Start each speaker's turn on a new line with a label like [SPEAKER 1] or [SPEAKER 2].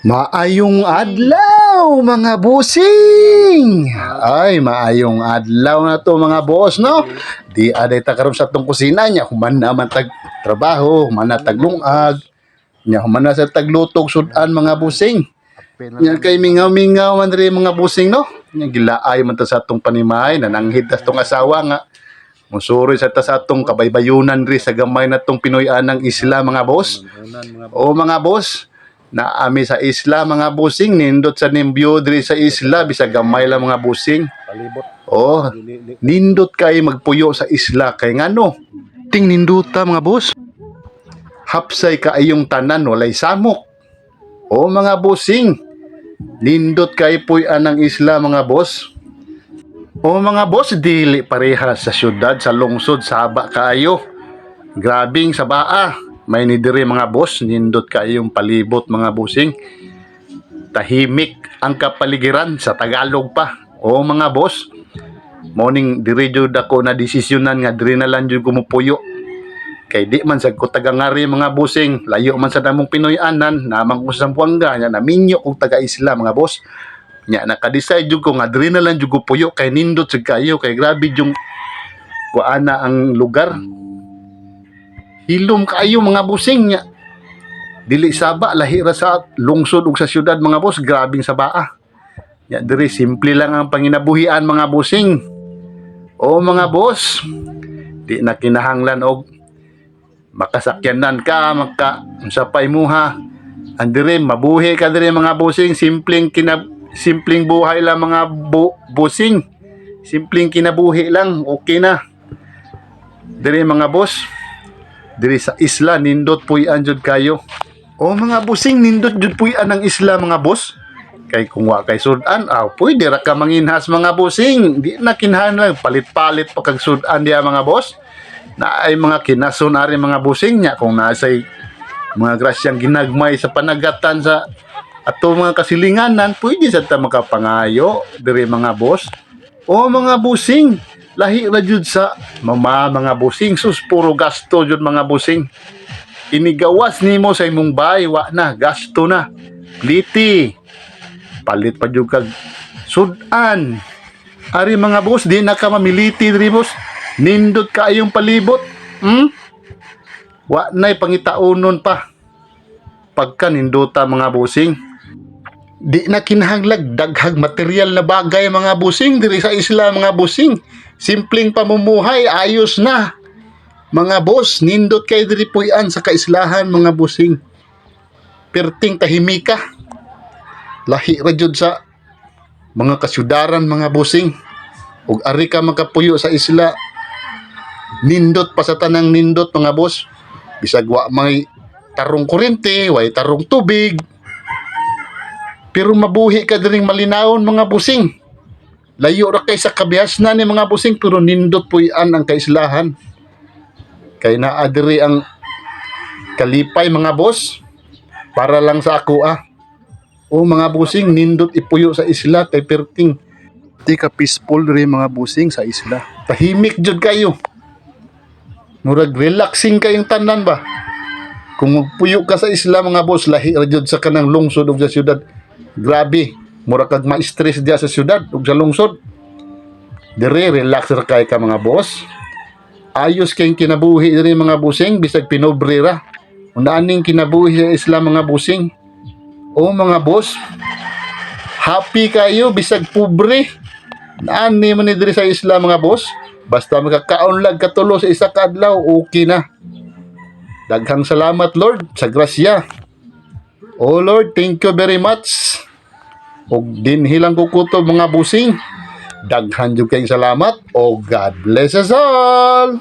[SPEAKER 1] Maayong adlaw mga bossing. Ay maayong adlaw na to mga boss no. Di aday ta karon sa tong kusina nya human naman tag trabaho, human na tag lungag, nya human na sa taglutog sudan mga bossing. Nya kay mingaw-mingaw man diri mga bossing no. Nya gilaay man ta sa atong panimay nananghid ta tong asawa nga musuroy sa ta sa atong kabaybayunan diri sa gamay na tong Pinoy-an ng isla mga boss. O mga boss, naami sa isla mga busing nindot sa nimbyo diri sa isla bisag gamay lang mga busing
[SPEAKER 2] Palibot.
[SPEAKER 1] oh nindot kay magpuyo sa isla kay ngano ting ninduta mga boss hapsay kaayong tanan walay samok o mga busing nindot kay puy-an ng isla mga boss o mga boss dili parehas sa syudad sa lungsod sa haba kaayo grabing sa baa may ni diri mga boss nindot kayong palibot mga busing tahimik ang kapaligiran sa Tagalog pa o mga boss morning diri jud ako na desisyonan nga diri na lang jud kumupuyo kay di man sad ko tagangari mga busing layo man sa damong Pinoy-anan namang ko sa Zamboanga nya naminyo kog taga-isla mga boss nya naka-decide jud ko nga diri na lang jud ko puyo kay nindot sad kayo kay grabe jung kuana ang lugar hilom kaayo mga busing nya dili saba lahi ra sa lungsod ug sa syudad mga boss grabing sabaa nya diri simple lang ang panginabuhian mga busing o mga boss di na kinahanglan og makasakyanan ka maka unsa pa imuha andire mabuhi ka diri mga busing simpleng buhay lang mga busing simpleng kinabuhi lang okay na diri mga boss diri sa isla nindot puy-an jud kayo o mga busing nindot jud puy-an ang isla mga boss kay kung wa kay sudan pwede ra ka manginhas mga busing di na kinahanglan palit-palit pa kag sudan diya mga boss na ay mga kinason ari mga busing nya kung nasay mga grasyang ginagmay sa panagatan sa ato mga kasilinganan pwede sa ta makapangayo diri mga boss o mga busing lahi ra jud sa mga busing sus puro gasto jud mga busing inigawas nimo sa imong bahay wa na gasto na pliti palit pa jud kag sudan ari mga boss di na ka mamiliti diri boss nindot kaayong palibot wa nay pangitaunon pa pagka nindota mga busing di na kinahanglag daghag material na bagay mga busing diri sa isla mga busing simpleng pamumuhay ayos na mga boss nindot kay diri puy-an sa kaislahan mga busing perting tahimika lahi ra jud sa mga kasyudaran mga busing ug ari ka makapuyo sa isla nindot pa sa tanang nindot mga boss bisag wa may tarong kuryente way tarong tubig pero mabuhi ka diring malinawon mga busing layo ra kay sa kabihasnan ni mga busing pero nindot puy-an ang kaislahan kay naa diri ang kalipay mga boss para lang sa ako o mga busing nindot ipuyo sa isla kay perting di ka peaceful diri mga busing sa isla tahimik jud kayo murag relaxing kayong tanan ba kung magpuyo ka sa isla mga boss lahi ra jud sa kanang lungsod ug sa syudad grabe mura kag ma-stress diya sa syudad ug sa lungsod dire relax ra kay ka mga boss ayos kayong kinabuhi diri mga busing bisag pinobre ra unaning kinabuhi sa isla mga busing o mga boss happy kayo bisag pobre naani man ni diri sa isla mga boss basta makakaon lag katulo sa isa ka adlaw okay na daghang salamat Lord sa grasya oh Lord thank you very much og dinhi lang ko kutob mga busing daghan jud kayong salamat o God bless us all.